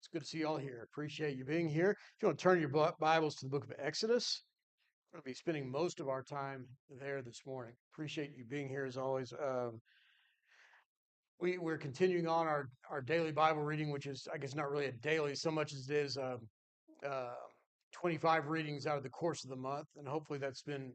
It's good to see you all here. Appreciate you being here. If you want to turn your Bibles to the book of Exodus, we're going to be spending most of our time there this morning. Appreciate you being here as always. We're continuing on our daily Bible reading, which is, I guess, not really a daily so much as it is uh, 25 readings out of the course of the month. And hopefully that's been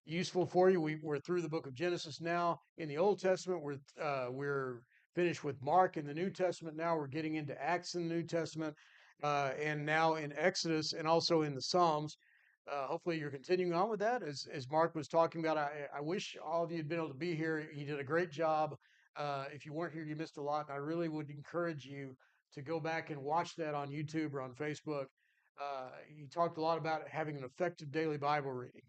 useful for you. We're through the book of Genesis now in the Old Testament. We're finished with Mark in the New Testament. Now we're getting into Acts in the New Testament, and now in Exodus and also in the Psalms. Hopefully you're continuing on with that. As Mark was talking about, I wish all of you had been able to be here. He did a great job. If you weren't here, you missed a lot. And I really would encourage you to go back and watch that on YouTube or on Facebook. He talked a lot about having an effective daily Bible reading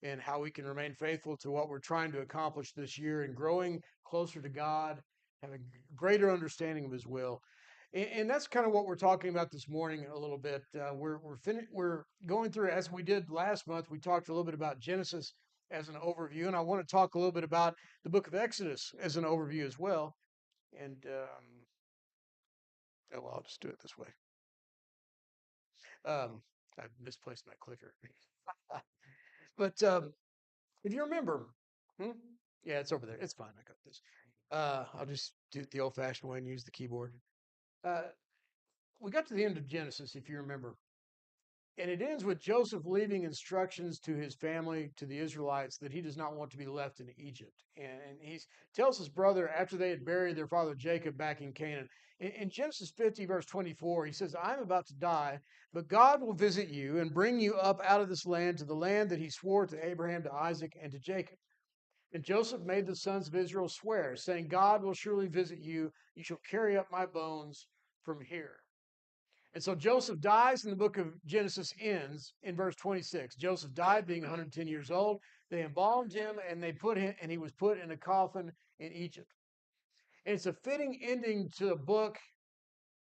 and how we can remain faithful to what we're trying to accomplish this year and growing closer to God, having a greater understanding of His will. And that's kind of what we're talking about this morning a little bit. We're going through, as we did last month. We talked a little bit about Genesis as an overview, and I want to talk a little bit about the book of Exodus as an overview as well. And oh, well, I'll just do it this way. I misplaced my clicker. But if you remember, hmm? Yeah, it's over there. It's fine. I got this. I'll just do it the old-fashioned way and use the keyboard. Uh, we got to the end of Genesis, if you remember, and it ends with Joseph leaving instructions to his family, to the Israelites, that he does not want to be left in Egypt. And he tells his brother after they had buried their father Jacob back in Canaan. In Genesis 50, verse 24, he says, I'm about to die, but God will visit you and bring you up out of this land to the land that he swore to Abraham, to Isaac, and to Jacob. And Joseph made the sons of Israel swear, saying, God will surely visit you. You shall carry up my bones from here. And so Joseph dies, and the book of Genesis ends in verse 26. Joseph died being 110 years old. They embalmed him, and he was put in a coffin in Egypt. And it's a fitting ending to the book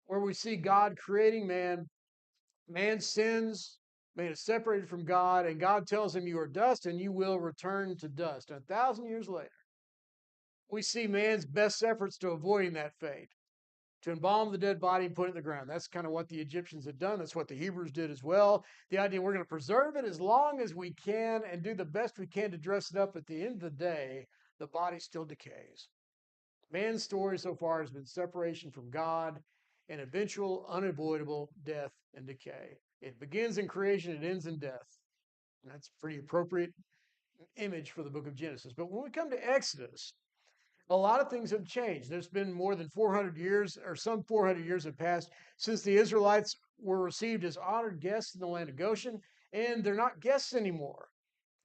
where we see God creating man. Man sins, man is separated from God, and God tells him, you are dust and you will return to dust. And 1,000 years later, we see man's best efforts to avoiding that fate, to embalm the dead body and put it in the ground. That's kind of what the Egyptians had done. That's what the Hebrews did as well. The idea we're going to preserve it as long as we can and do the best we can to dress it up. At the end of the day, the body still decays. Man's story so far has been separation from God and eventual unavoidable death and decay. It begins in creation, it ends in death. And that's a pretty appropriate image for the book of Genesis. But when we come to Exodus, a lot of things have changed. There's been more than 400 years, or some 400 years have passed since the Israelites were received as honored guests in the land of Goshen, and they're not guests anymore.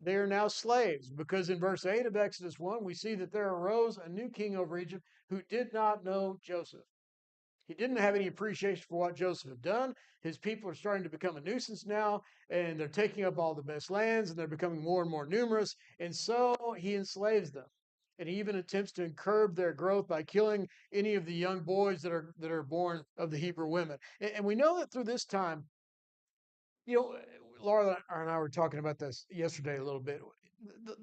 They are now slaves, because in verse 8 of Exodus 1, we see that there arose a new king over Egypt who did not know Joseph. He didn't have any appreciation for what Joseph had done. His people are starting to become a nuisance now, and they're taking up all the best lands, and they're becoming more and more numerous. And so he enslaves them. And he even attempts to curb their growth by killing any of the young boys that are born of the Hebrew women. And we know that through this time, you know, Laura and I were talking about this yesterday a little bit.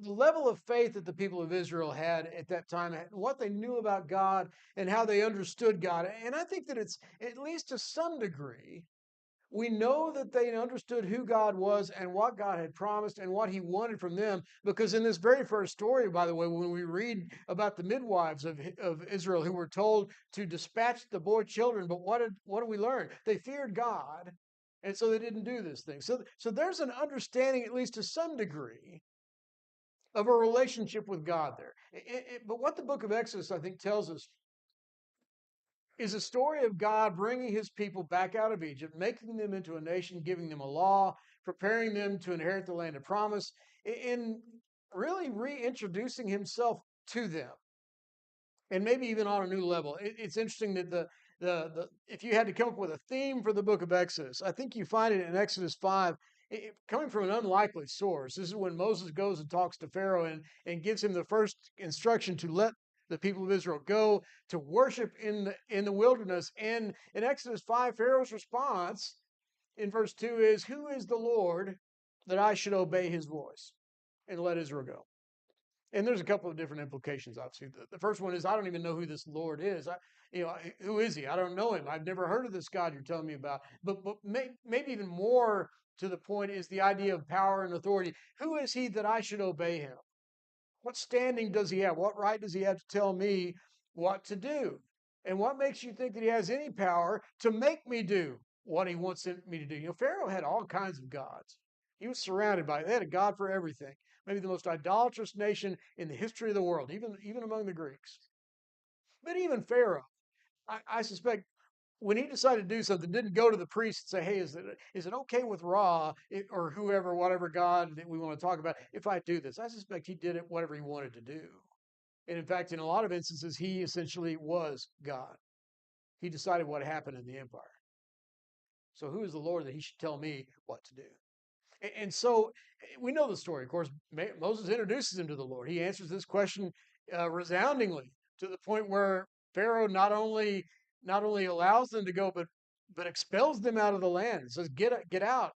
The level of faith that the people of Israel had at that time, what they knew about God and how they understood God. And I think that it's, at least to some degree, we know that they understood who God was and what God had promised and what he wanted from them. Because in this very first story, by the way, when we read about the midwives of Israel who were told to dispatch the boy children, but what do we learn? They feared God, and so they didn't do this thing. So there's an understanding, at least to some degree, of a relationship with God there. But what the book of Exodus, I think, tells us is a story of God bringing his people back out of Egypt, making them into a nation, giving them a law, preparing them to inherit the land of promise, in really reintroducing himself to them, and maybe even on a new level. It's interesting that the if you had to come up with a theme for the book of Exodus, I think you find it in Exodus 5, coming from an unlikely source. This is when Moses goes and talks to Pharaoh and gives him the first instruction to let the people of Israel go to worship in the wilderness. And in Exodus 5, Pharaoh's response in verse 2 is, who is the Lord that I should obey his voice and let Israel go? And there's a couple of different implications, obviously. The first one is I don't even know who this Lord is. Who is he? I don't know him. I've never heard of this God you're telling me about. But maybe even more to the point is the idea of power and authority. Who is he that I should obey him? What standing does he have? What right does he have to tell me what to do? And what makes you think that he has any power to make me do what he wants me to do? Pharaoh had all kinds of gods. He was surrounded by, they had a God for everything. Maybe the most idolatrous nation in the history of the world, even among the Greeks. But even Pharaoh, I suspect when he decided to do something, didn't go to the priest and say, "Hey, is it okay with Ra or whoever, whatever God that we want to talk about, if I do this?" I suspect he did it whatever he wanted to do. And in fact, in a lot of instances, he essentially was God. He decided what happened in the empire. So who is the Lord that he should tell me what to do? And so we know the story. Of course, Moses introduces him to the Lord. He answers this question resoundingly to the point where Pharaoh not only allows them to go, but expels them out of the land. And says, "Get out."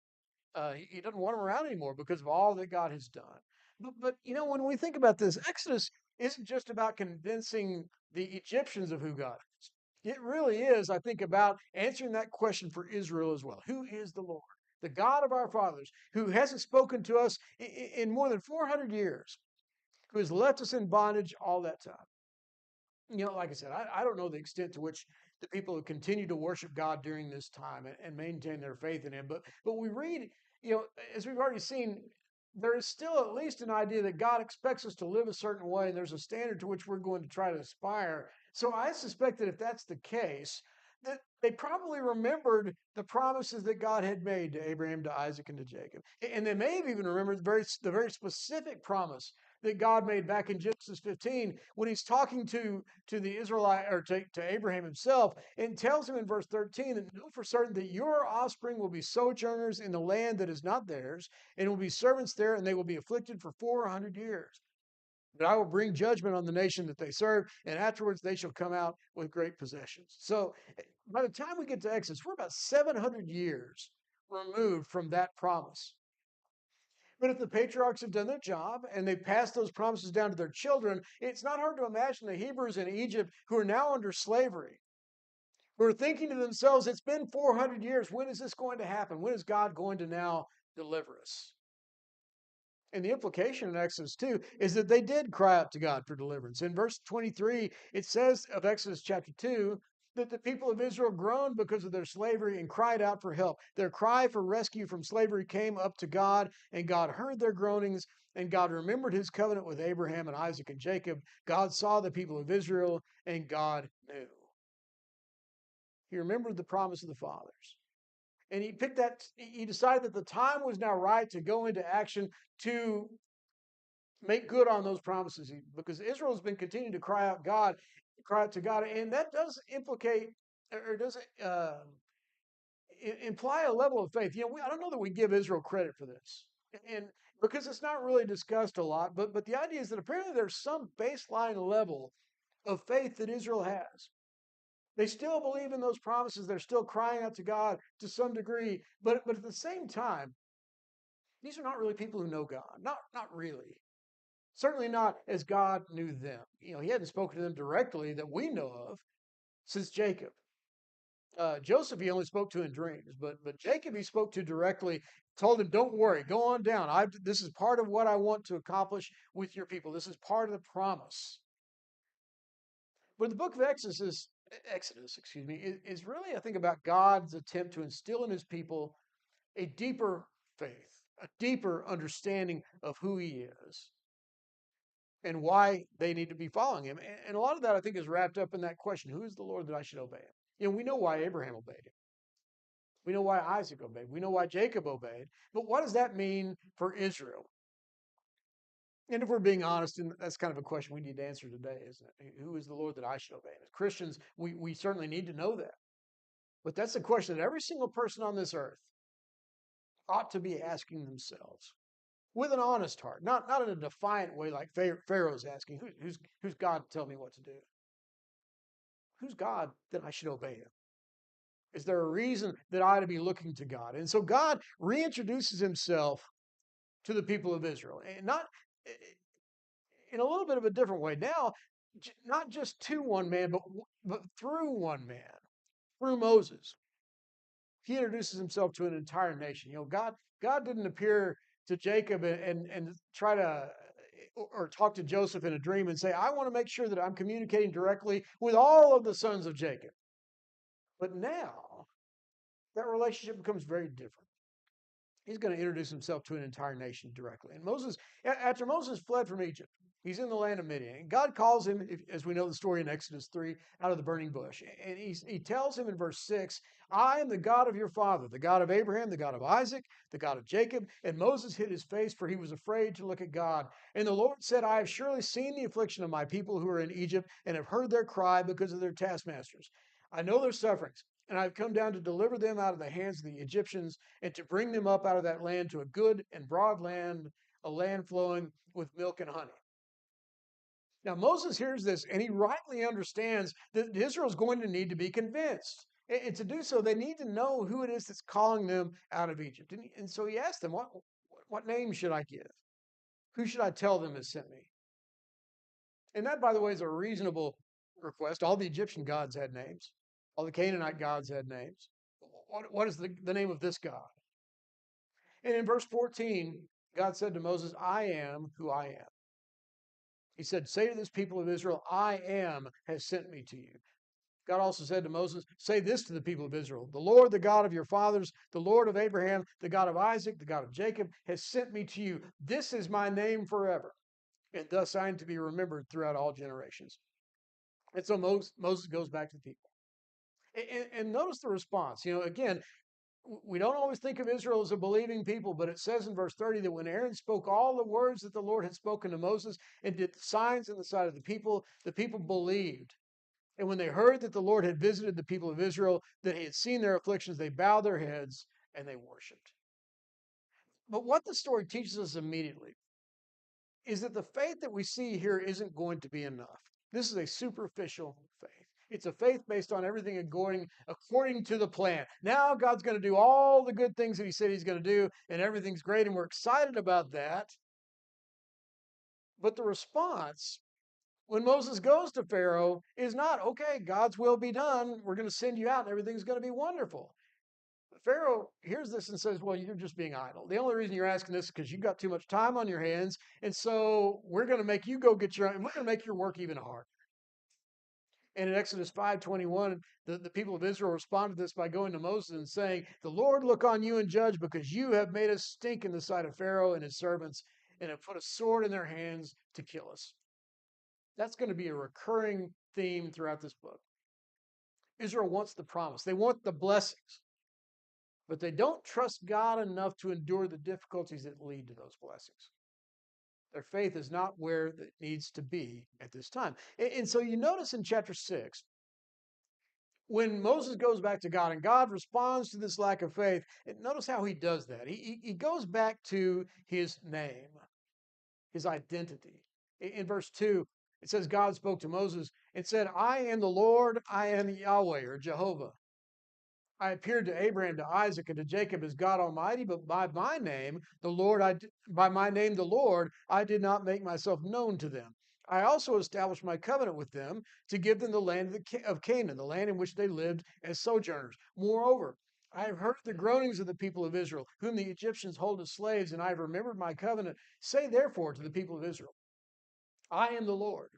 He doesn't want them around anymore because of all that God has done. But when we think about this, Exodus isn't just about convincing the Egyptians of who God is. It really is, I think, about answering that question for Israel as well. Who is the Lord? The God of our fathers, who hasn't spoken to us in more than 400 years, who has left us in bondage all that time. Like I said, I don't know the extent to which the people have continued to worship God during this time and maintain their faith in Him. But we read, as we've already seen, there is still at least an idea that God expects us to live a certain way, and there's a standard to which we're going to try to aspire. So I suspect that if that's the case, that they probably remembered the promises that God had made to Abraham, to Isaac, and to Jacob, and they may have even remembered the very specific promise that God made back in Genesis 15 when He's talking to the Israelite or to Abraham himself, and tells him in verse 13 that know for certain that your offspring will be sojourners in the land that is not theirs, and will be servants there, and they will be afflicted for 400 years. But I will bring judgment on the nation that they serve, and afterwards they shall come out with great possessions. So by the time we get to Exodus, we're about 700 years removed from that promise. But if the patriarchs have done their job and they've passed those promises down to their children, it's not hard to imagine the Hebrews in Egypt who are now under slavery, who are thinking to themselves, it's been 400 years. When is this going to happen? When is God going to now deliver us? And the implication in Exodus 2 is that they did cry out to God for deliverance. In verse 23, it says of Exodus chapter 2 that the people of Israel groaned because of their slavery and cried out for help. Their cry for rescue from slavery came up to God, and God heard their groanings, and God remembered his covenant with Abraham and Isaac and Jacob. God saw the people of Israel, and God knew. He remembered the promise of the fathers. And he decided that the time was now right to go into action to make good on those promises, because Israel has been continuing to cry out to God, and that does implicate or does imply a level of faith. I don't know that we give Israel credit for this, and because it's not really discussed a lot, but the idea is that apparently there's some baseline level of faith that Israel has. They still believe in those promises. They're still crying out to God to some degree, but at the same time, these are not really people who know God. Not really. Certainly not as God knew them. He hadn't spoken to them directly that we know of since Jacob. Joseph, he only spoke to in dreams, but Jacob, he spoke to directly, told him, "Don't worry, go on down. This is part of what I want to accomplish with your people. This is part of the promise." But the book of Exodus, excuse me, is really, I think, about God's attempt to instill in his people a deeper faith, a deeper understanding of who he is and why they need to be following him. And a lot of that, I think, is wrapped up in that question: who is the Lord that I should obey him? We know why Abraham obeyed him. We know why Isaac obeyed. We know why Jacob obeyed. But what does that mean for Israel? And if we're being honest, and that's kind of a question we need to answer today, isn't it? Who is the Lord that I should obey? And as Christians, we certainly need to know that. But that's a question that every single person on this earth ought to be asking themselves with an honest heart, not in a defiant way like Pharaoh's asking, who's God to tell me what to do? Who's God that I should obey him? Is there a reason that I ought to be looking to God? And so God reintroduces himself to the people of Israel. And not in a little bit of a different way. Now, not just to one man, but through one man, through Moses. He introduces himself to an entire nation. God didn't appear to Jacob and try to or talk to Joseph in a dream and say, I want to make sure that I'm communicating directly with all of the sons of Jacob. But now that relationship becomes very different. He's going to introduce himself to an entire nation directly. And after Moses fled from Egypt, he's in the land of Midian. And God calls him, as we know the story in Exodus 3, out of the burning bush. And he tells him in verse 6, I am the God of your father, the God of Abraham, the God of Isaac, the God of Jacob. And Moses hid his face, for he was afraid to look at God. And the Lord said, I have surely seen the affliction of my people who are in Egypt, and have heard their cry because of their taskmasters. I know their sufferings, and I've come down to deliver them out of the hands of the Egyptians and to bring them up out of that land to a good and broad land, a land flowing with milk and honey. Now, Moses hears this and he rightly understands that Israel is going to need to be convinced. And to do so, they need to know who it is that's calling them out of Egypt. And so he asked them, what name should I give? Who should I tell them has sent me? And that, by the way, is a reasonable request. All the Egyptian gods had names, all the Canaanite gods had names. What is the name of this God? And in verse 14, God said to Moses, I am who I am. He said, say to this people of Israel, I am has sent me to you. God also said to Moses, say this to the people of Israel, the Lord, the God of your fathers, the Lord of Abraham, the God of Isaac, the God of Jacob, has sent me to you. This is my name forever. And thus I am to be remembered throughout all generations. And so Moses goes back to the people. And notice the response. Again, we don't always think of Israel as a believing people, but it says in verse 30 that when Aaron spoke all the words that the Lord had spoken to Moses and did the signs in the sight of the people believed. And when they heard that the Lord had visited the people of Israel, that he had seen their afflictions, they bowed their heads and they worshiped. But what the story teaches us immediately is that the faith that we see here isn't going to be enough. This is a superficial faith. It's a faith based on everything going according to the plan. Now God's going to do all the good things that he said he's going to do, and everything's great, and we're excited about that. But the response when Moses goes to Pharaoh is not, okay, God's will be done. We're going to send you out, and everything's going to be wonderful. Pharaoh hears this and says, well, you're just being idle. The only reason you're asking this is because you've got too much time on your hands. And so we're going to make you go get your own, and we're going to make your work even harder. And in Exodus 5:21, the people of Israel responded to this by going to Moses and saying, the Lord look on you and judge, because you have made us stink in the sight of Pharaoh and his servants and have put a sword in their hands to kill us. That's going to be a recurring theme throughout this book. Israel wants the promise. They want the blessings, but they don't trust God enough to endure the difficulties that lead to those blessings. Their faith is not where it needs to be at this time. And so you notice in chapter 6, when Moses goes back to God and God responds to this lack of faith, and notice how he does that. He goes back to his name, his identity. In verse 2, it says, God spoke to Moses and said, I am the Lord, I am Yahweh, or Jehovah. I appeared to Abraham, to Isaac, and to Jacob as God Almighty, but by my name, the Lord, I did not make myself known to them. I also established my covenant with them to give them the land of Canaan, the land in which they lived as sojourners. Moreover, I have heard the groanings of the people of Israel, whom the Egyptians hold as slaves, and I have remembered my covenant. Say therefore to the people of Israel, I am the Lord.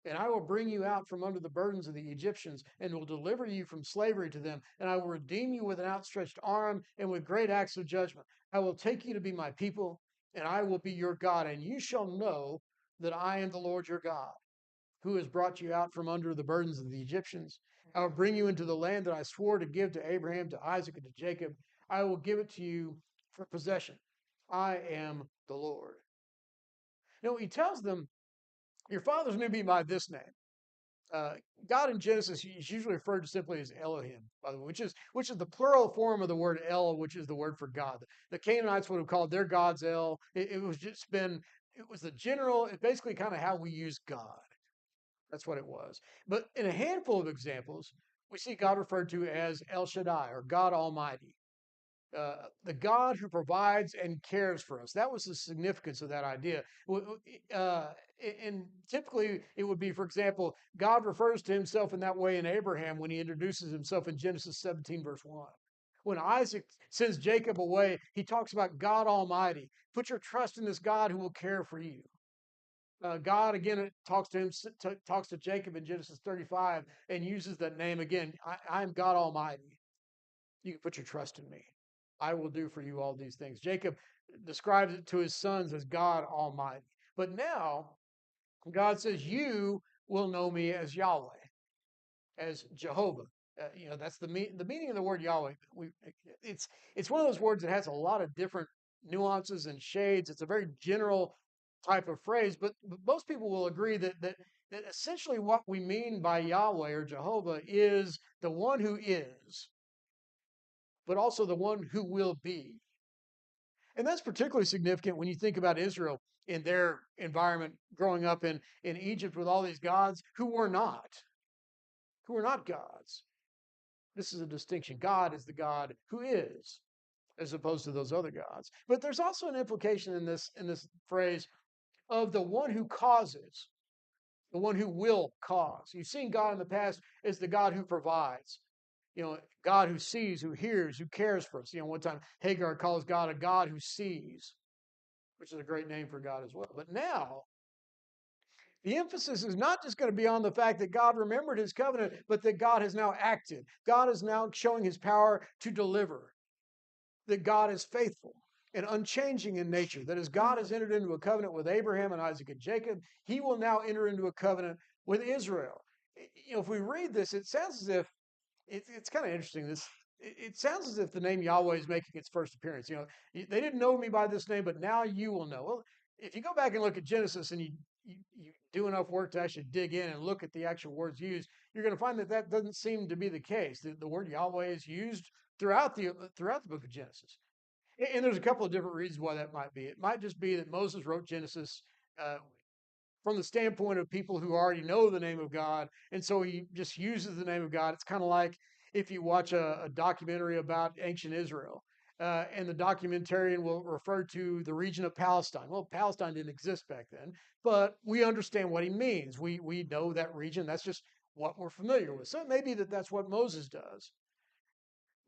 And I will bring you out from under the burdens of the Egyptians, and will deliver you from slavery to them. And I will redeem you with an outstretched arm and with great acts of judgment. I will take you to be my people, and I will be your God. And you shall know that I am the Lord your God, who has brought you out from under the burdens of the Egyptians. I will bring you into the land that I swore to give to Abraham, to Isaac, and to Jacob. I will give it to you for possession. I am the Lord. He tells them, your father's going to be by this name. Uh, God in Genesis is usually referred to simply as Elohim, by the way, which is the plural form of the word El, which is the word for God. The Canaanites would have called their gods El. It was the general, it's basically kind of how we use God. That's what it was. But in a handful of examples, we see God referred to as El Shaddai, or God Almighty. The God who provides and cares for us. That was the significance of that idea. Uh, and typically, it would be, for example, God refers to himself in that way in Abraham when he introduces himself in Genesis 17, verse 1. When Isaac sends Jacob away, he talks about God Almighty. Put your trust in this God who will care for you. God again talks to him, talks to Jacob in Genesis 35, and uses that name again. I am God Almighty. You can put your trust in me. I will do for you all these things. Jacob describes it to his sons as God Almighty. But now God says, you will know me as Yahweh, as Jehovah. That's the meaning of the word Yahweh. It's it's one of those words that has a lot of different nuances and shades. It's a very general type of phrase, but most people will agree that essentially what we mean by Yahweh or Jehovah is the one who is, but also the one who will be. And that's particularly significant when you think about Israel in their environment growing up in Egypt with all these gods who were not gods. This is a distinction. God is the God who is, as opposed to those other gods. But there's also an implication in this phrase of the one who causes, the one who will cause. You've seen God in the past as the God who provides. God who sees, who hears, who cares for us. One time Hagar calls God a God who sees, which is a great name for God as well. But now, the emphasis is not just going to be on the fact that God remembered his covenant, but that God has now acted. God is now showing his power to deliver, that God is faithful and unchanging in nature, that as God has entered into a covenant with Abraham and Isaac and Jacob, he will now enter into a covenant with Israel. If we read this, it sounds as if it's kind of interesting. It sounds as if the name Yahweh is making its first appearance. They didn't know me by this name, but now you will know. Well, if you go back and look at Genesis and you do enough work to actually dig in and look at the actual words used, you're going to find that doesn't seem to be the case. The word Yahweh is used throughout the book of Genesis, and there's a couple of different reasons why that might be. It might just be that Moses wrote Genesis uh, from the standpoint of people who already know the name of God. And so he just uses the name of God. It's kind of like if you watch a documentary about ancient Israel, and the documentarian will refer to the region of Palestine. Well, Palestine didn't exist back then, but we understand what he means. We know that region. That's just what we're familiar with. So it may be that that's what Moses does.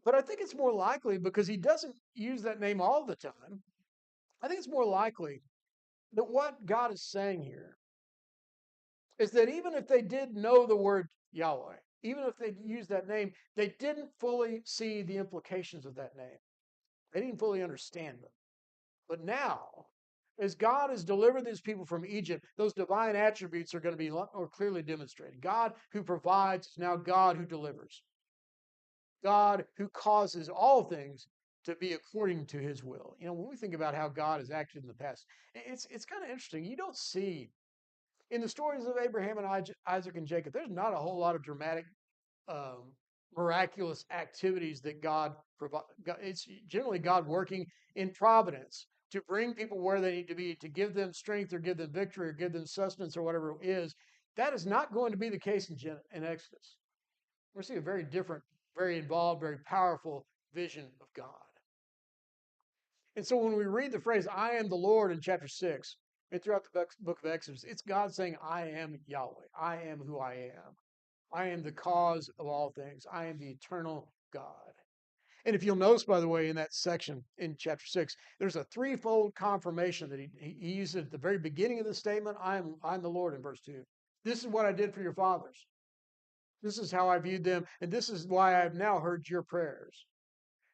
But I think it's more likely because he doesn't use that name all the time. I think it's more likely that what God is saying here is that even if they did know the word Yahweh, even if they used that name, they didn't fully see the implications of that name. They didn't fully understand them. But now, as God has delivered these people from Egypt, those divine attributes are going to be more clearly demonstrated. God who provides is now God who delivers. God who causes all things to be according to his will. When we think about how God has acted in the past, it's kind of interesting. You don't see in the stories of Abraham and Isaac and Jacob, there's not a whole lot of dramatic, um, miraculous activities that God provide. It's generally God working in providence to bring people where they need to be, to give them strength or give them victory or give them sustenance or whatever it is. That is not going to be the case in Exodus. We're seeing a very different, very involved, very powerful vision of God. And so when we read the phrase, I am the Lord in chapter 6, and throughout the book of Exodus, it's God saying, I am Yahweh. I am who I am. I am the cause of all things. I am the eternal God. And if you'll notice, by the way, in that section in chapter 6, there's a threefold confirmation that he uses at the very beginning of the statement, I'm the Lord in verse 2. This is what I did for your fathers. This is how I viewed them, and this is why I have now heard your prayers.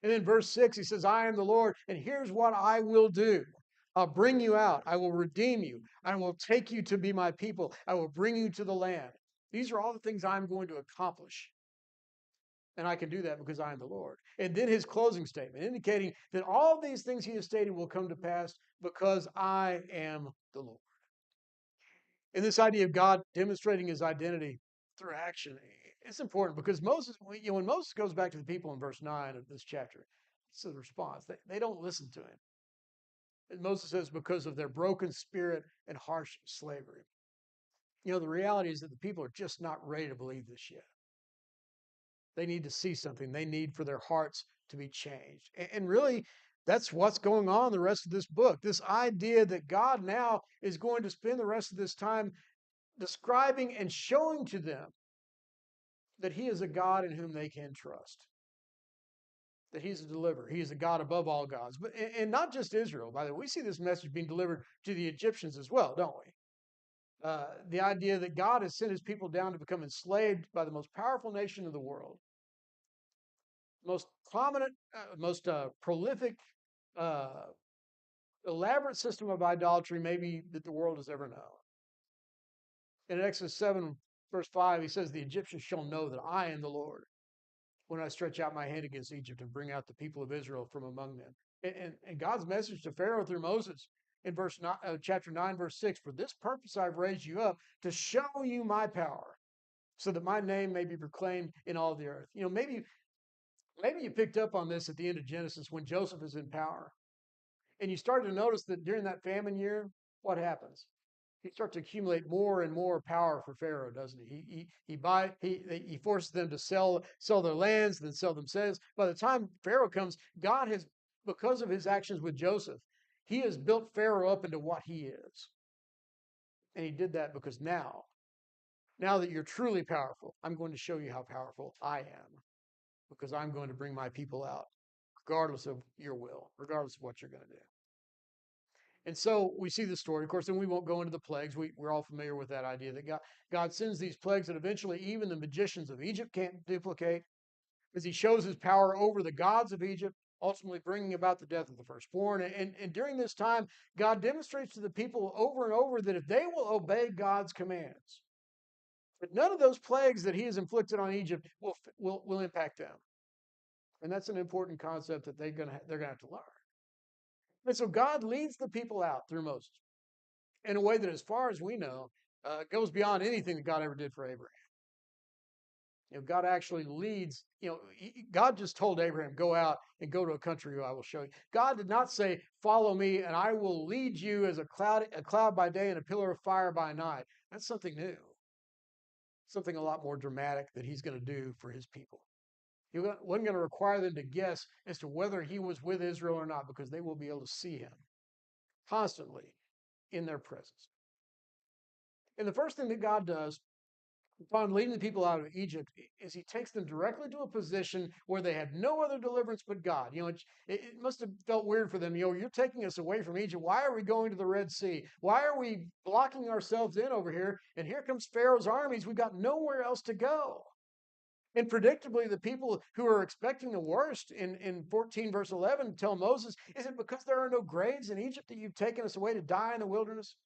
And then verse 6, he says, I am the Lord, and here's what I will do. I'll bring you out. I will redeem you. I will take you to be my people. I will bring you to the land. These are all the things I'm going to accomplish. And I can do that because I am the Lord. And then his closing statement, indicating that all these things he has stated will come to pass because I am the Lord. And this idea of God demonstrating his identity through action, it's important because Moses, when Moses goes back to the people in verse 9 of this chapter, it's a response. They don't listen to him. And Moses says, because of their broken spirit and harsh slavery. The reality is that the people are just not ready to believe this yet. They need to see something. They need for their hearts to be changed. And really, that's what's going on the rest of this book. This idea that God now is going to spend the rest of this time describing and showing to them that He is a God in whom they can trust, that He's a deliverer. He is a God above all gods. But and not just Israel, by the way. We see this message being delivered to the Egyptians as well, don't we? The idea that God has sent His people down to become enslaved by the most powerful nation of the world, most prominent, most prolific, uh, elaborate system of idolatry maybe that the world has ever known. In Exodus 7, verse 5, he says, "The Egyptians shall know that I am the Lord when I stretch out my hand against Egypt and bring out the people of Israel from among them." And God's message to Pharaoh through Moses in chapter 9, verse 6, "For this purpose I've raised you up to show you my power, so that my name may be proclaimed in all the earth." You know, maybe you picked up on this at the end of Genesis when Joseph is in power. And you start to notice that during that famine year, what happens? He starts to accumulate more and more power for Pharaoh, doesn't he? He forces them to sell their lands, then sell themselves. By the time Pharaoh comes, God has, because of his actions with Joseph, he has built Pharaoh up into what he is. And he did that because now that you're truly powerful, I'm going to show you how powerful I am, because I'm going to bring my people out, regardless of your will, regardless of what you're going to do. And so we see the story, of course, and we won't go into the plagues. We're all familiar with that idea that God sends these plagues that eventually even the magicians of Egypt can't duplicate, as He shows His power over the gods of Egypt, ultimately bringing about the death of the firstborn. And during this time, God demonstrates to the people over and over that if they will obey God's commands, that none of those plagues that He has inflicted on Egypt will impact them. And that's an important concept that they're going to have to learn. And so God leads the people out through Moses in a way that, as far as we know, goes beyond anything that God ever did for Abraham. You know, God actually leads. You know, God just told Abraham, "Go out and go to a country I will show you." God did not say, "Follow me, and I will lead you as a cloud by day and a pillar of fire by night." That's something new, something a lot more dramatic that He's going to do for His people. He wasn't going to require them to guess as to whether He was with Israel or not, because they will be able to see Him constantly in their presence. And the first thing that God does upon leading the people out of Egypt is He takes them directly to a position where they had no other deliverance but God. You know, it must have felt weird for them. You know, you're taking us away from Egypt. Why are we going to the Red Sea? Why are we blocking ourselves in over here? And here comes Pharaoh's armies. We've got nowhere else to go. And predictably, the people who are expecting the worst in 14 verse 11 tell Moses, "Is it because there are no graves in Egypt that you've taken us away to die in the wilderness?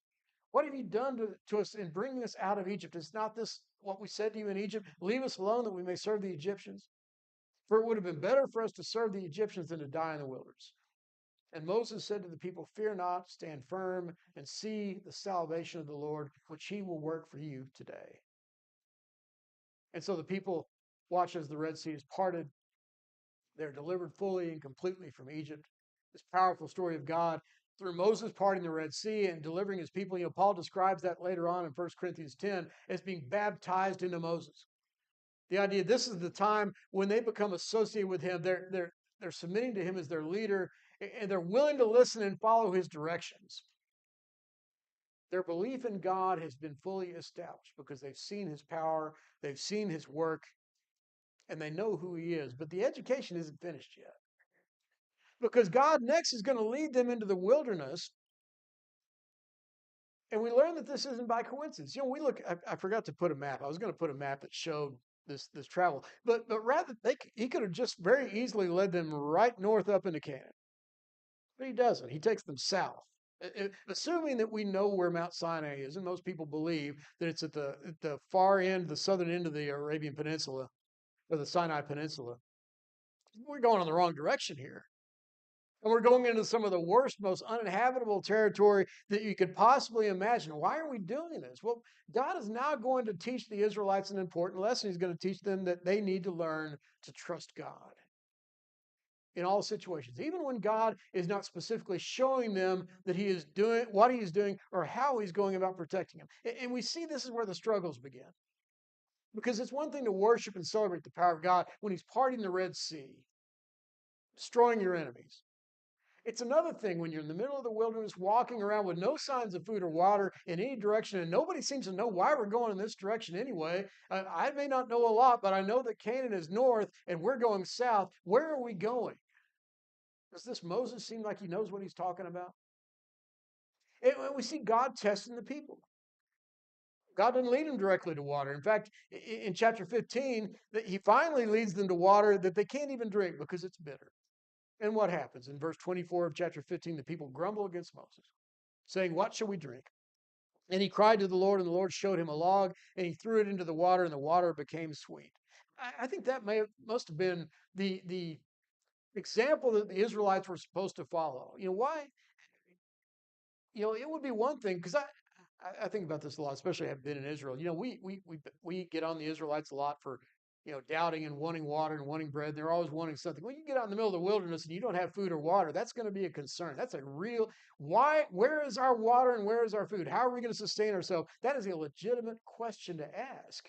What have you done to us in bringing us out of Egypt? Is not this what we said to you in Egypt? Leave us alone that we may serve the Egyptians. For it would have been better for us to serve the Egyptians than to die in the wilderness." And Moses said to the people, "Fear not, stand firm, and see the salvation of the Lord, which He will work for you today." And so the people watch as the Red Sea is parted. They're delivered fully and completely from Egypt. This powerful story of God through Moses parting the Red Sea and delivering His people. You know, Paul describes that later on in 1 Corinthians 10 as being baptized into Moses. The idea this is the time when they become associated with Him. They're submitting to Him as their leader, and they're willing to listen and follow His directions. Their belief in God has been fully established because they've seen His power, they've seen His work, and they know who He is. But the education isn't finished yet, because God next is going to lead them into the wilderness. And we learn that this isn't by coincidence. You know, I forgot to put a map. I was going to put a map that showed this travel, but rather he could have just very easily led them right north up into Canaan. But He doesn't. He takes them south. Assuming that we know where Mount Sinai is, and most people believe that it's at the far end, the southern end of the Arabian Peninsula, or the Sinai Peninsula, we're going in the wrong direction here. And we're going into some of the worst, most uninhabitable territory that you could possibly imagine. Why are we doing this? Well, God is now going to teach the Israelites an important lesson. He's going to teach them that they need to learn to trust God in all situations, even when God is not specifically showing them that He is doing what He is doing or how He's going about protecting them. And we see this is where the struggles begin. Because it's one thing to worship and celebrate the power of God when He's parting the Red Sea, destroying your enemies. It's another thing when you're in the middle of the wilderness, walking around with no signs of food or water in any direction, and nobody seems to know why we're going in this direction anyway. I may not know a lot, but I know that Canaan is north and we're going south. Where are we going? Does this Moses seem like he knows what he's talking about? And we see God testing the people. God didn't lead them directly to water. In fact, in chapter 15, he finally leads them to water that they can't even drink because it's bitter. And what happens? In verse 24 of chapter 15, the people grumble against Moses, saying, "What shall we drink?" And he cried to the Lord, and the Lord showed him a log, and he threw it into the water, and the water became sweet. I think that must have been the example that the Israelites were supposed to follow. You know why? You know, it would be one thing because I think about this a lot, especially having been in Israel. You know, we get on the Israelites a lot for doubting and wanting water and wanting bread. They're always wanting something. When you get out in the middle of the wilderness and you don't have food or water, that's going to be a concern. That's a real why. Where is our water and where is our food? How are we going to sustain ourselves? That is a legitimate question to ask.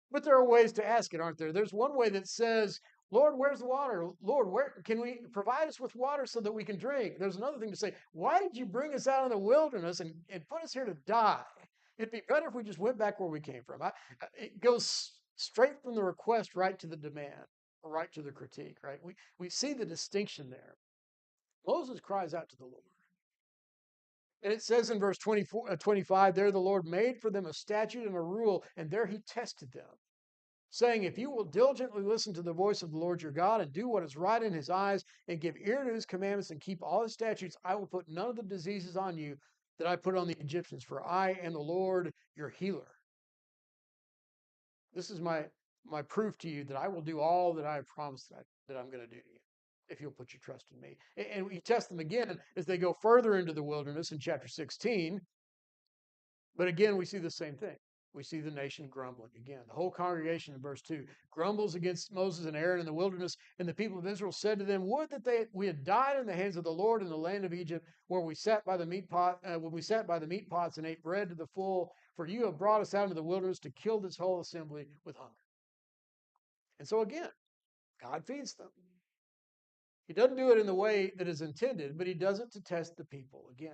But there are ways to ask it, aren't there? There's one way that says, Lord, where's the water? Lord, where can we provide us with water so that we can drink? There's another thing to say, why did you bring us out in the wilderness and put us here to die? It'd be better if we just went back where we came from. It goes straight from the request right to the demand, or right to the critique, right? We see the distinction there. Moses cries out to the Lord. And it says in verse 24, 25, there the Lord made for them a statute and a rule, and there he tested them, saying, if you will diligently listen to the voice of the Lord your God and do what is right in his eyes and give ear to his commandments and keep all his statutes, I will put none of the diseases on you that I put on the Egyptians, for I am the Lord your healer. This is my proof to you that I will do all that I have promised that I'm going to do to you if you'll put your trust in me. And we test them again as they go further into the wilderness in chapter 16. But again, we see the same thing. We see the nation grumbling again. The whole congregation in verse 2 grumbles against Moses and Aaron in the wilderness. And the people of Israel said to them, would that we had died in the hands of the Lord in the land of Egypt, where we sat by the meat pot, when we sat by the meat pots and ate bread to the full. For you have brought us out into the wilderness to kill this whole assembly with hunger. And so again, God feeds them. He doesn't do it in the way that is intended, but he does it to test the people again.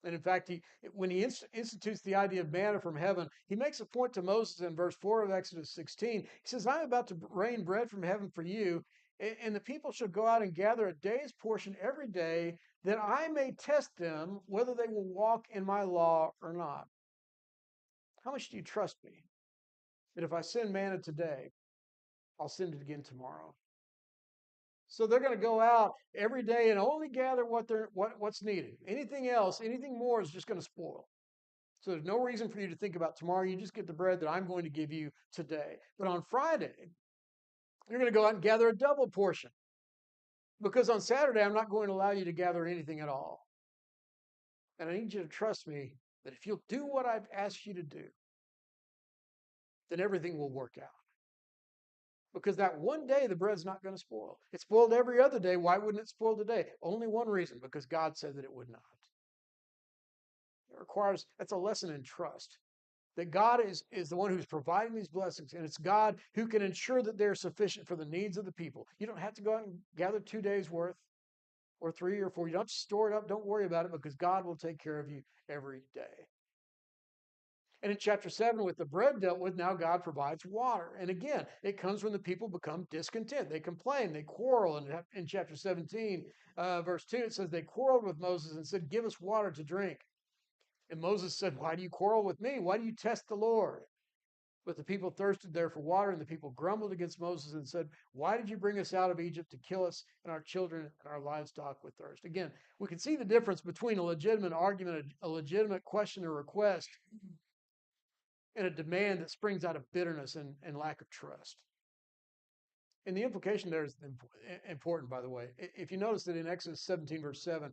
And in fact, when he institutes the idea of manna from heaven, he makes a point to Moses in verse 4 of Exodus 16. He says, I'm about to rain bread from heaven for you, and the people shall go out and gather a day's portion every day, that I may test them whether they will walk in my law or not. How much do you trust me that if I send manna today, I'll send it again tomorrow? So they're going to go out every day and only gather what's needed. Anything else, anything more is just going to spoil. So there's no reason for you to think about tomorrow. You just get the bread that I'm going to give you today. But on Friday, you're going to go out and gather a double portion. Because on Saturday, I'm not going to allow you to gather anything at all. And I need you to trust me that if you'll do what I've asked you to do, then everything will work out. Because that one day, the bread's not going to spoil. It spoiled every other day. Why wouldn't it spoil today? Only one reason, because God said that it would not. It requires, that's a lesson in trust. That God is the one who's providing these blessings, and it's God who can ensure that they're sufficient for the needs of the people. You don't have to go out and gather 2 days worth or 3 or 4. You don't have to store it up. Don't worry about it, because God will take care of you every day. And in chapter 7, with the bread dealt with, now God provides water. And again, it comes when the people become discontent. They complain, they quarrel. And in chapter 17, verse 2, it says, they quarreled with Moses and said, give us water to drink. And Moses said, why do you quarrel with me? Why do you test the Lord? But the people thirsted there for water, and the people grumbled against Moses and said, why did you bring us out of Egypt to kill us and our children and our livestock with thirst? Again, we can see the difference between a legitimate argument, a legitimate question or request, and a demand that springs out of bitterness and lack of trust. And the implication there is important, by the way. If you notice that in Exodus 17, verse 7,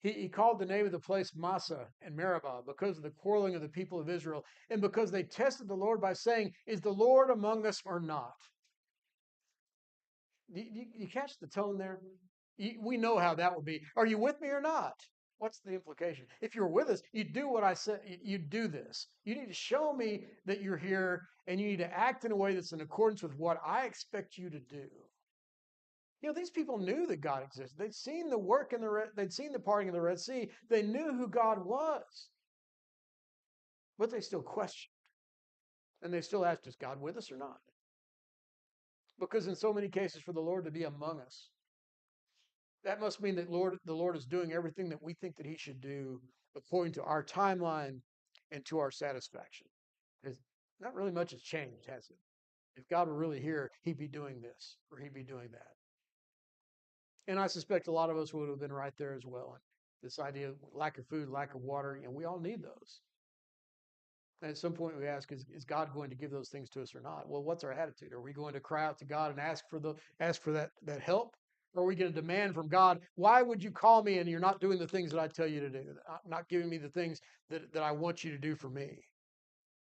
he called the name of the place Massah and Meribah because of the quarreling of the people of Israel, and because they tested the Lord by saying, is the Lord among us or not? You catch the tone there? We know how that would be. Are you with me or not? What's the implication? If you're with us, you do what I said, you do this. You need to show me that you're here, and you need to act in a way that's in accordance with what I expect you to do. These people knew that God existed. They'd seen the work in they'd seen the parting of the Red Sea. They knew who God was, but they still questioned. And they still asked, is God with us or not? Because in so many cases, for the Lord to be among us, that must mean that the Lord is doing everything that we think that he should do according to our timeline and to our satisfaction. Because not really much has changed, has it? If God were really here, he'd be doing this or he'd be doing that. And I suspect a lot of us would have been right there as well. And this idea of lack of food, lack of water, we all need those. And at some point we ask, is God going to give those things to us or not? Well, what's our attitude? Are we going to cry out to God and ask for that help? Or are we going to demand from God, why would you call me and you're not doing the things that I tell you to do? Not giving me the things that I want you to do for me.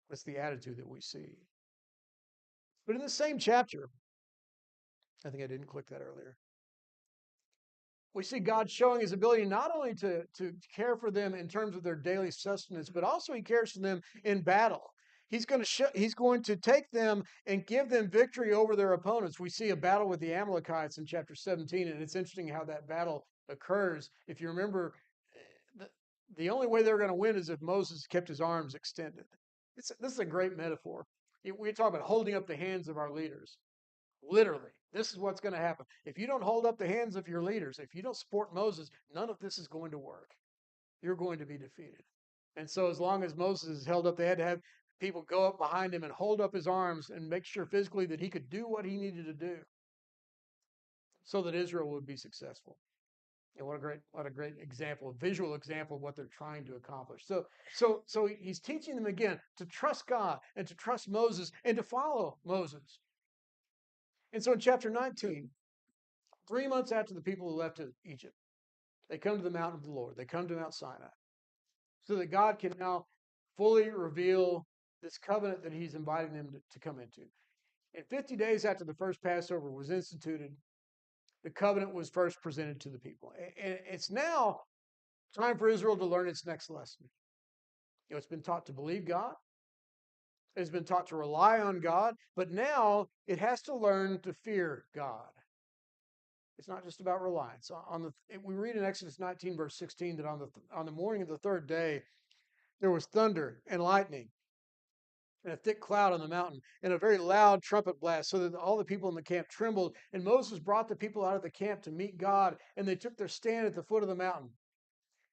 That's the attitude that we see. But in the same chapter, I think I didn't click that earlier. We see God showing his ability not only to care for them in terms of their daily sustenance, but also he cares for them in battle. He's going to take them and give them victory over their opponents. We see a battle with the Amalekites in chapter 17, and it's interesting how that battle occurs. If you remember, the only way they're going to win is if Moses kept his arms extended. This is a great metaphor. We talk about holding up the hands of our leaders. Literally, this is what's going to happen. If you don't hold up the hands of your leaders, if you don't support Moses, none of this is going to work. You're going to be defeated. And so as long as Moses is held up, they had to have people go up behind him and hold up his arms and make sure physically that he could do what he needed to do so that Israel would be successful. And what a great example, a visual example of what they're trying to accomplish. So he's teaching them again to trust God and to trust Moses and to follow Moses. And so in chapter 19, 3 months after the people left Egypt, they come to the mountain of the Lord. They come to Mount Sinai so that God can now fully reveal this covenant that he's inviting them to come into. And 50 days after the first Passover was instituted, the covenant was first presented to the people. And it's now time for Israel to learn its next lesson. It's been taught to believe God. It's been taught to rely on God. But now it has to learn to fear God. It's not just about reliance. We read in Exodus 19, verse 16, that on the morning of the third day, there was thunder and lightning and a thick cloud on the mountain and a very loud trumpet blast, so that all the people in the camp trembled. And Moses brought the people out of the camp to meet God, and they took their stand at the foot of the mountain.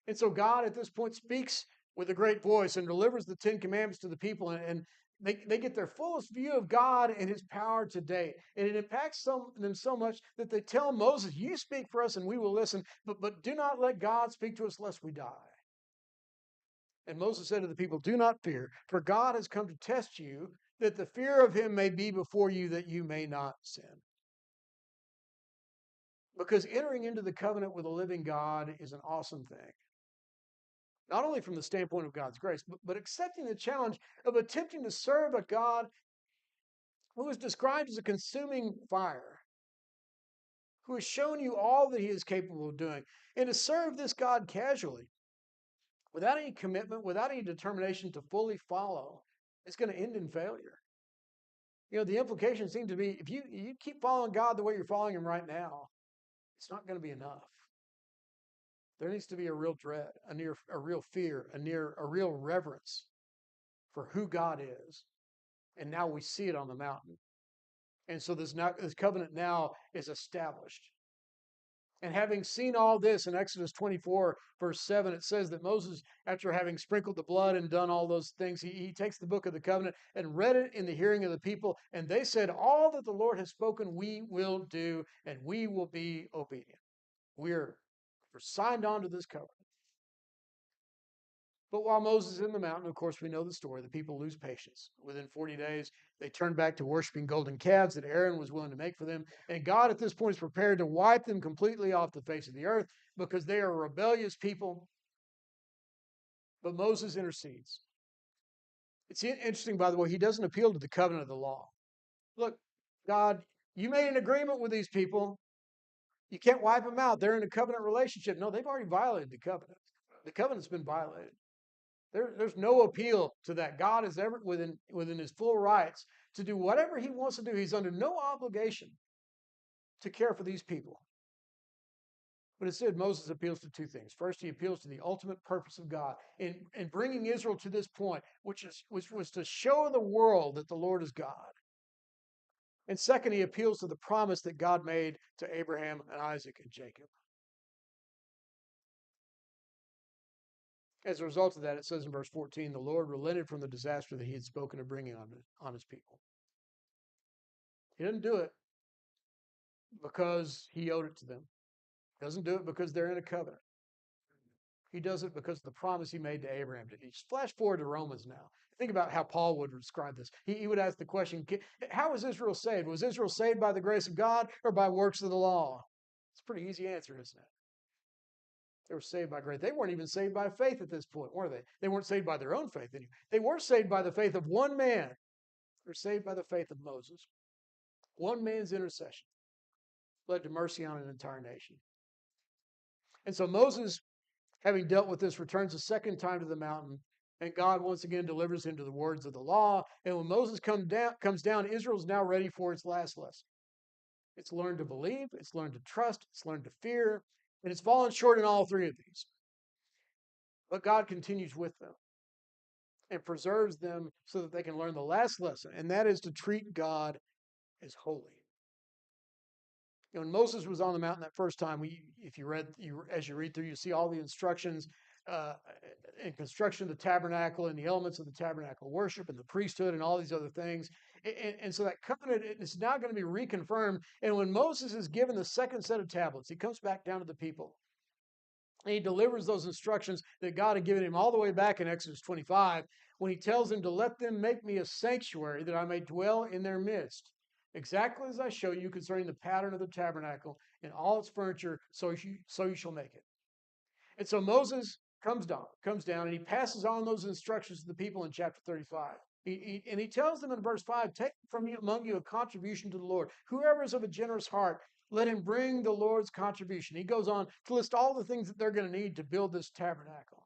And so God at this point speaks with a great voice and delivers the 10 Commandments to the people, and they get their fullest view of God and his power to date. And it impacts them so much that they tell Moses, you speak for us and we will listen, but do not let God speak to us lest we die. And Moses said to the people, do not fear, for God has come to test you, that the fear of him may be before you, that you may not sin. Because entering into the covenant with a living God is an awesome thing. Not only from the standpoint of God's grace, but accepting the challenge of attempting to serve a God who is described as a consuming fire, who has shown you all that he is capable of doing. And to serve this God casually, without any commitment, without any determination to fully follow, is going to end in failure. The implication seems to be, if you keep following God the way you're following him right now, it's not going to be enough. There needs to be a real dread, a real fear, a real reverence for who God is. And now we see it on the mountain. And so this covenant now is established. And having seen all this in Exodus 24, verse 7, it says that Moses, after having sprinkled the blood and done all those things, he takes the book of the covenant and read it in the hearing of the people. And they said, all that the Lord has spoken, we will do, and we will be obedient. We're signed on to this covenant. But while Moses is in the mountain, of course, we know the story. The people lose patience. Within 40 days, they turn back to worshiping golden calves that Aaron was willing to make for them. And God at this point is prepared to wipe them completely off the face of the earth because they are a rebellious people. But Moses intercedes. It's interesting, by the way, he doesn't appeal to the covenant of the law. Look, God, you made an agreement with these people. You can't wipe them out. They're in a covenant relationship. No, they've already violated the covenant. The covenant's been violated. There's no appeal to that. God is ever within his full rights to do whatever he wants to do. He's under no obligation to care for these people. But instead, Moses appeals to two things. First, he appeals to the ultimate purpose of God in bringing Israel to this point, which was to show the world that the Lord is God. And second, he appeals to the promise that God made to Abraham and Isaac and Jacob. As a result of that, it says in verse 14, the Lord relented from the disaster that he had spoken of bringing on his people. He didn't do it because he owed it to them. He doesn't do it because they're in a covenant. He does it because of the promise he made to Abraham. You just flash forward to Romans now. Think about how Paul would describe this. He would ask the question, how was Israel saved? Was Israel saved by the grace of God or by works of the law? It's a pretty easy answer, isn't it? They were saved by grace. They weren't even saved by faith at this point, were they? They weren't saved by their own faith. They were saved by the faith of one man. They were saved by the faith of Moses. One man's intercession led to mercy on an entire nation. And so Moses, having dealt with this, returns a second time to the mountain, and God once again delivers him to the words of the law. And when Moses comes down, Israel's now ready for its last lesson. It's learned to believe, it's learned to trust, it's learned to fear, and it's fallen short in all three of these. But God continues with them and preserves them so that they can learn the last lesson, and that is to treat God as holy. When Moses was on the mountain that first time, as you read through, you see all the instructions uh, in construction of the tabernacle and the elements of the tabernacle worship and the priesthood and all these other things. And so that covenant is now going to be reconfirmed. And when Moses is given the second set of tablets, he comes back down to the people. And he delivers those instructions that God had given him all the way back in Exodus 25, when he tells him to let them make me a sanctuary that I may dwell in their midst, exactly as I show you concerning the pattern of the tabernacle and all its furniture, so you shall make it. And so Moses comes down, and he passes on those instructions to the people in chapter 35. And he tells them in verse 5, take from among you a contribution to the Lord. Whoever is of a generous heart, let him bring the Lord's contribution. He goes on to list all the things that they're going to need to build this tabernacle.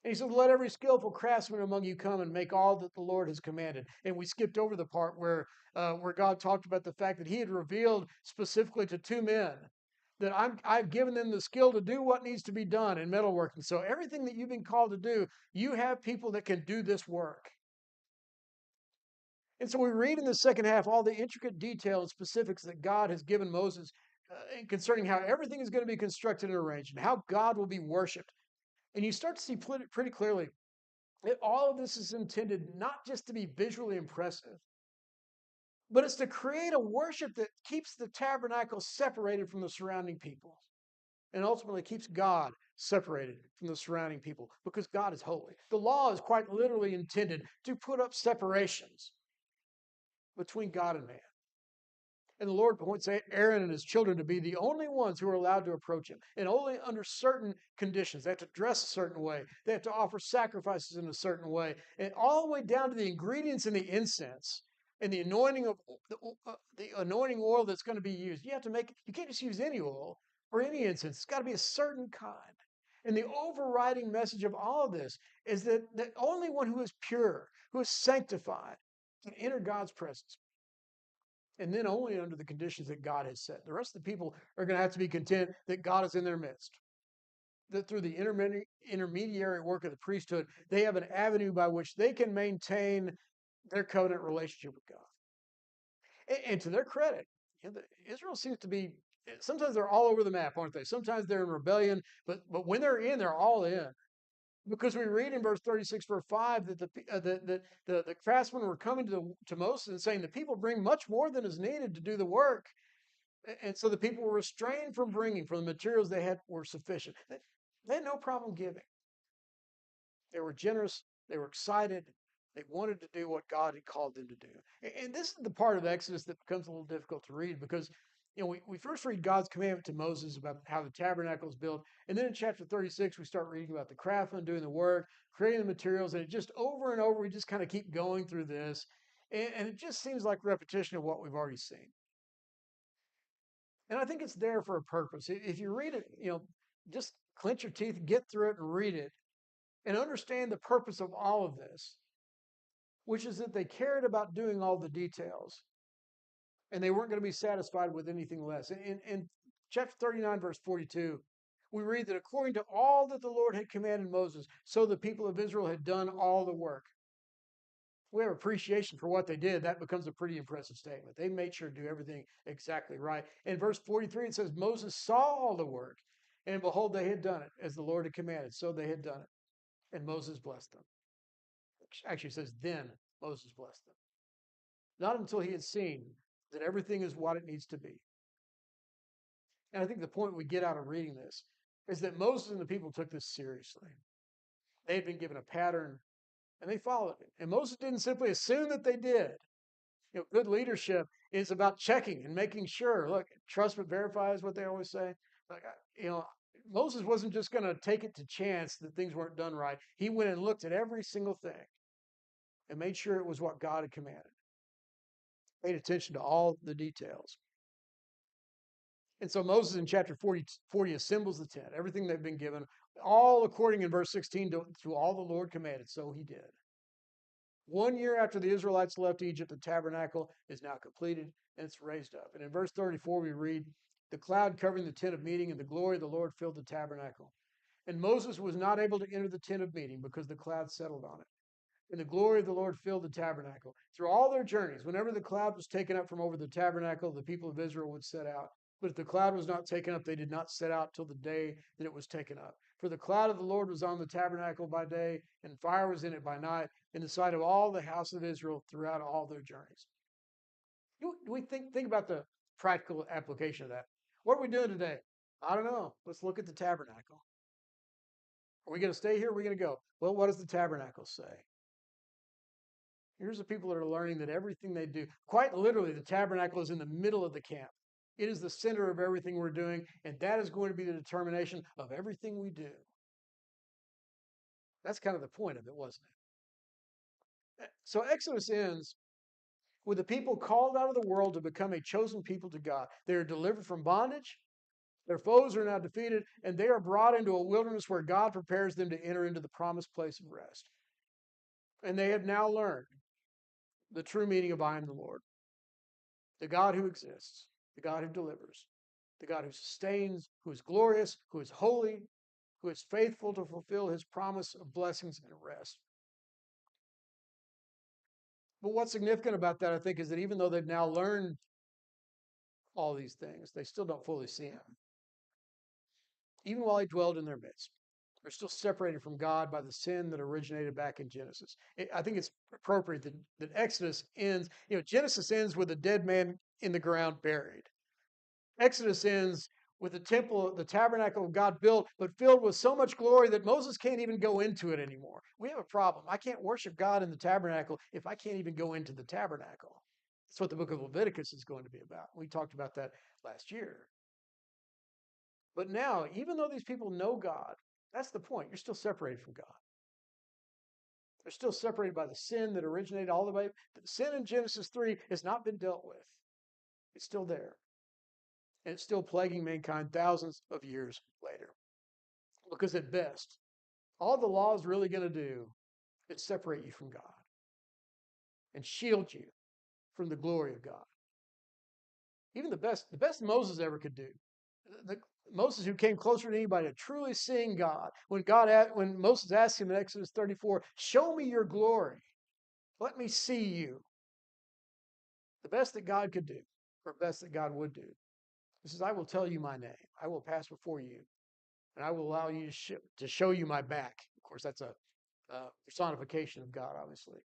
And he said, let every skillful craftsman among you come and make all that the Lord has commanded. And we skipped over the part where God talked about the fact that he had revealed specifically to two men that I've given them the skill to do what needs to be done in metalworking. So everything that you've been called to do, you have people that can do this work. And so we read in the second half all the intricate detail and specifics that God has given Moses concerning how everything is going to be constructed and arranged and how God will be worshiped. And you start to see pretty clearly that all of this is intended not just to be visually impressive, but it's to create a worship that keeps the tabernacle separated from the surrounding people and ultimately keeps God separated from the surrounding people because God is holy. The law is quite literally intended to put up separations between God and man. And the Lord points Aaron and his children to be the only ones who are allowed to approach him, and only under certain conditions. They have to dress a certain way. They have to offer sacrifices in a certain way, and all the way down to the ingredients in the incense and the anointing of the anointing oil that's going to be used. You have to make. You can't just use any oil or any incense. It's got to be a certain kind. And the overriding message of all of this is that the only one who is pure, who is sanctified, can enter God's presence. And then only under the conditions that God has set. The rest of the people are going to have to be content that God is in their midst. That through the intermediary work of the priesthood, they have an avenue by which they can maintain their covenant relationship with God. And to their credit, Israel seems to be, sometimes they're all over the map, aren't they? Sometimes they're in rebellion, but when they're all in. Because we read in verse 36, verse 5, that the craftsmen were coming to Moses and saying, the people bring much more than is needed to do the work. And so the people were restrained from bringing, for the materials they had were sufficient. They had no problem giving. They were generous. They were excited. They wanted to do what God had called them to do. And this is the part of Exodus that becomes a little difficult to read because we first read God's commandment to Moses about how the tabernacle is built. And then in chapter 36, we start reading about the craftsmen doing the work, creating the materials. And it just over and over, we just kind of keep going through this. And it just seems like repetition of what we've already seen. And I think it's there for a purpose. If you read it, Just clench your teeth, get through it, and read it, and understand the purpose of all of this, which is that they cared about doing all the details, and they weren't going to be satisfied with anything less. In chapter 39, verse 42, we read that according to all that the Lord had commanded Moses, so the people of Israel had done all the work. We have appreciation for what they did. That becomes a pretty impressive statement. They made sure to do everything exactly right. In verse 43, it says, Moses saw all the work, and behold, they had done it as the Lord had commanded. So they had done it. And Moses blessed them. Actually, it says, then Moses blessed them. Not until he had seen that everything is what it needs to be. And I think the point we get out of reading this is that Moses and the people took this seriously. They had been given a pattern and they followed it. And Moses didn't simply assume that they did. Good leadership is about checking and making sure. Look, trust but verify is what they always say. Like, Moses wasn't just going to take it to chance that things weren't done right. He went and looked at every single thing and made sure it was what God had commanded. Paid attention to all the details. And so Moses in chapter 40 assembles the tent, everything they've been given, all according in verse 16 to all the Lord commanded. So he did. 1 year after the Israelites left Egypt, the tabernacle is now completed and it's raised up. And in verse 34, we read, the cloud covering the tent of meeting and the glory of the Lord filled the tabernacle. And Moses was not able to enter the tent of meeting because the cloud settled on it. And the glory of the Lord filled the tabernacle. Through all their journeys, whenever the cloud was taken up from over the tabernacle, the people of Israel would set out. But if the cloud was not taken up, they did not set out till the day that it was taken up. For the cloud of the Lord was on the tabernacle by day, and fire was in it by night, in the sight of all the house of Israel throughout all their journeys. Do we think about the practical application of that? What are we doing today? I don't know. Let's look at the tabernacle. Are we going to stay here? Or are we going to go? Well, what does the tabernacle say? Here's the people that are learning that everything they do, quite literally, the tabernacle is in the middle of the camp. It is the center of everything we're doing, and that is going to be the determination of everything we do. That's kind of the point of it, wasn't it? So Exodus ends with the people called out of the world to become a chosen people to God. They are delivered from bondage. Their foes are now defeated, and they are brought into a wilderness where God prepares them to enter into the promised place of rest. And they have now learned the true meaning of I am the Lord, the God who exists, the God who delivers, the God who sustains, who is glorious, who is holy, who is faithful to fulfill his promise of blessings and rest. But what's significant about that, I think, is that even though they've now learned all these things, they still don't fully see him. Even while he dwelled in their midst, they're still separated from God by the sin that originated back in Genesis. I think it's appropriate that Exodus ends, Genesis ends with a dead man in the ground buried. Exodus ends with the temple, the tabernacle of God built, but filled with so much glory that Moses can't even go into it anymore. We have a problem. I can't worship God in the tabernacle if I can't even go into the tabernacle. That's what the book of Leviticus is going to be about. We talked about that last year. But now, even though these people know God, that's the point. You're still separated from God. They're still separated by the sin that originated all the way. The sin in Genesis 3 has not been dealt with. It's still there. And it's still plaguing mankind thousands of years later. Because at best, all the law is really going to do is separate you from God and shield you from the glory of God. Even the best Moses ever could do. Moses, who came closer to anybody to truly seeing God, when Moses asked him in Exodus 34, "Show me your glory, let me see you." The best that God could do, or best that God would do, he says, "I will tell you my name. I will pass before you, and I will allow you to show you my back." Of course, that's a personification of God, obviously.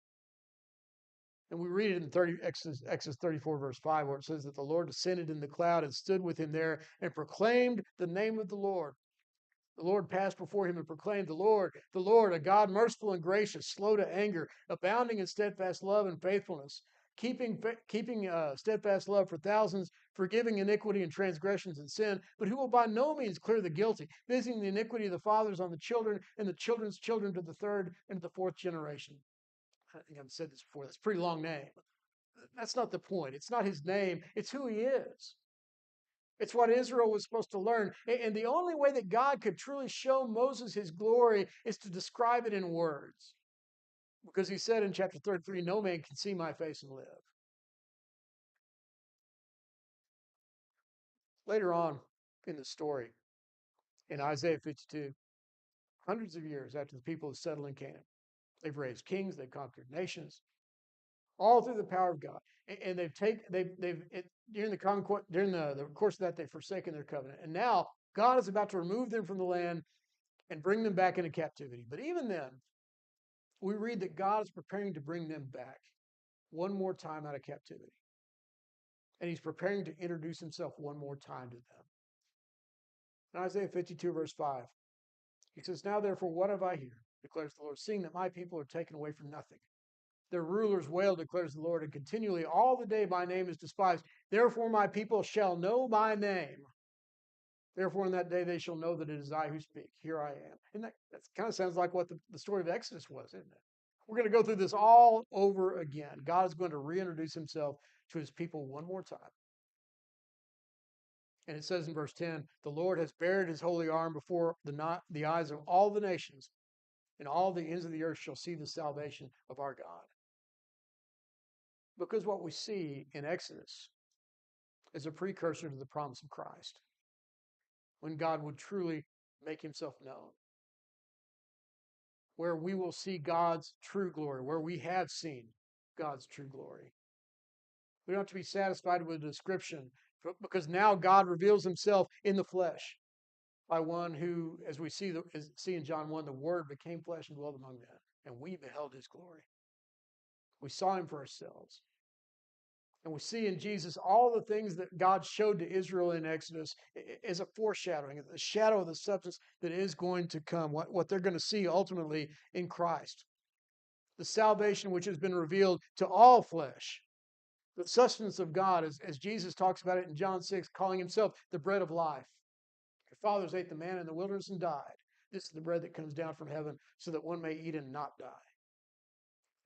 And we read it in Exodus 34, verse 5, where it says that the Lord descended in the cloud and stood with him there and proclaimed the name of the Lord. The Lord passed before him and proclaimed, the Lord, a God merciful and gracious, slow to anger, abounding in steadfast love and faithfulness, keeping steadfast love for thousands, forgiving iniquity and transgressions and sin, but who will by no means clear the guilty, visiting the iniquity of the fathers on the children and the children's children to the third and to the fourth generation. I think I've said this before. That's a pretty long name. That's not the point. It's not his name. It's who he is. It's what Israel was supposed to learn. And the only way that God could truly show Moses his glory is to describe it in words. Because he said in chapter 33, no man can see my face and live. Later on in the story, in Isaiah 52, hundreds of years after the people have settled in Canaan, they've raised kings, they've conquered nations, all through the power of God. And during the conquest, during the course of that, they've forsaken their covenant. And now God is about to remove them from the land and bring them back into captivity. But even then, we read that God is preparing to bring them back one more time out of captivity. And he's preparing to introduce himself one more time to them. In Isaiah 52, verse 5, he says, now therefore, what have I here, declares the Lord, seeing that my people are taken away from nothing. Their rulers wail, declares the Lord, and continually all the day my name is despised. Therefore my people shall know my name. Therefore in that day they shall know that it is I who speak. Here I am. And that kind of sounds like what the story of Exodus was, isn't it? We're going to go through this all over again. God is going to reintroduce himself to his people one more time. And it says in verse 10, the Lord has bared his holy arm before the eyes of all the nations, and all the ends of the earth shall see the salvation of our God. Because what we see in Exodus is a precursor to the promise of Christ, when God would truly make himself known, where we will see God's true glory, where we have seen God's true glory. We don't have to be satisfied with a description, because now God reveals himself in the flesh by one who, as we see in John 1, the Word became flesh and dwelt among men, and we beheld his glory. We saw him for ourselves. And we see in Jesus all the things that God showed to Israel in Exodus as a foreshadowing, the shadow of the substance that is going to come, what they're going to see ultimately in Christ. The salvation which has been revealed to all flesh. The sustenance of God, as Jesus talks about it in John 6, calling himself the bread of life. Your fathers ate the manna in the wilderness and died. This is the bread that comes down from heaven so that one may eat and not die.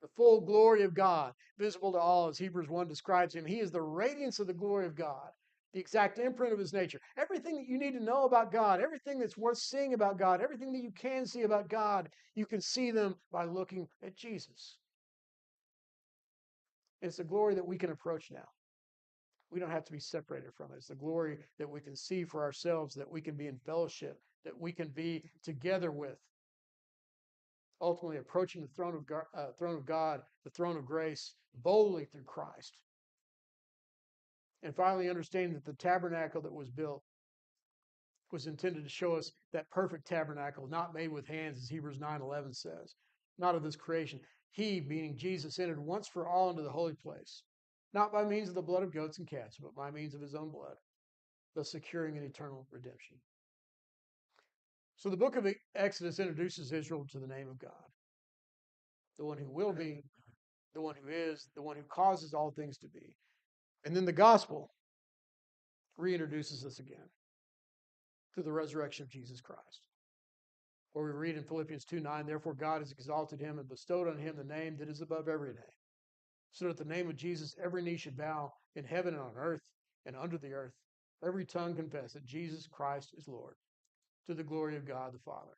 The full glory of God, visible to all, as Hebrews 1 describes him. He is the radiance of the glory of God, the exact imprint of his nature. Everything that you need to know about God, everything that's worth seeing about God, everything that you can see about God, you can see them by looking at Jesus. It's the glory that we can approach now. We don't have to be separated from it. It's the glory that we can see for ourselves, that we can be in fellowship, that we can be together with. Ultimately approaching the throne of God, the throne of grace, boldly through Christ. And finally understanding that the tabernacle that was built was intended to show us that perfect tabernacle, not made with hands, as Hebrews 9:11 says, not of this creation. He, meaning Jesus, entered once for all into the holy place, not by means of the blood of goats and calves, but by means of his own blood, thus securing an eternal redemption. So the book of Exodus introduces Israel to the name of God, the one who will be, the one who is, the one who causes all things to be. And then the gospel reintroduces us again through the resurrection of Jesus Christ. Where we read in Philippians 2:9, therefore God has exalted him and bestowed on him the name that is above every name, so that at the name of Jesus every knee should bow in heaven and on earth and under the earth, every tongue confess that Jesus Christ is Lord, to the glory of God the Father.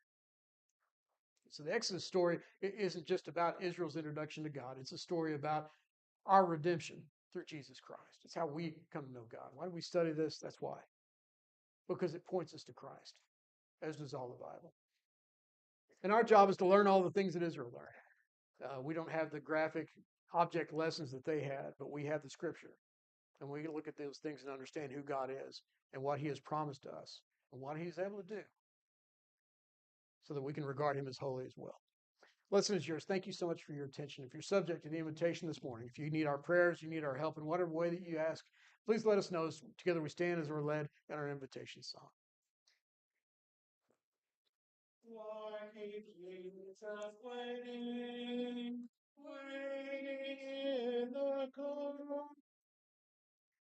So the Exodus story isn't just about Israel's introduction to God. It's a story about our redemption through Jesus Christ. It's how we come to know God. Why do we study this? That's why. Because it points us to Christ, as does all the Bible. And our job is to learn all the things that Israel learned. We don't have the graphic object lessons that they had, but we have the scripture. And we can look at those things and understand who God is and what he has promised us and what he's able to do so that we can regard him as holy as well. Lesson is yours. Thank you so much for your attention. If you're subject to the invitation this morning, if you need our prayers, you need our help in whatever way that you ask, please let us know. As together we stand as we're led in our invitation song. Like a Jesus waiting.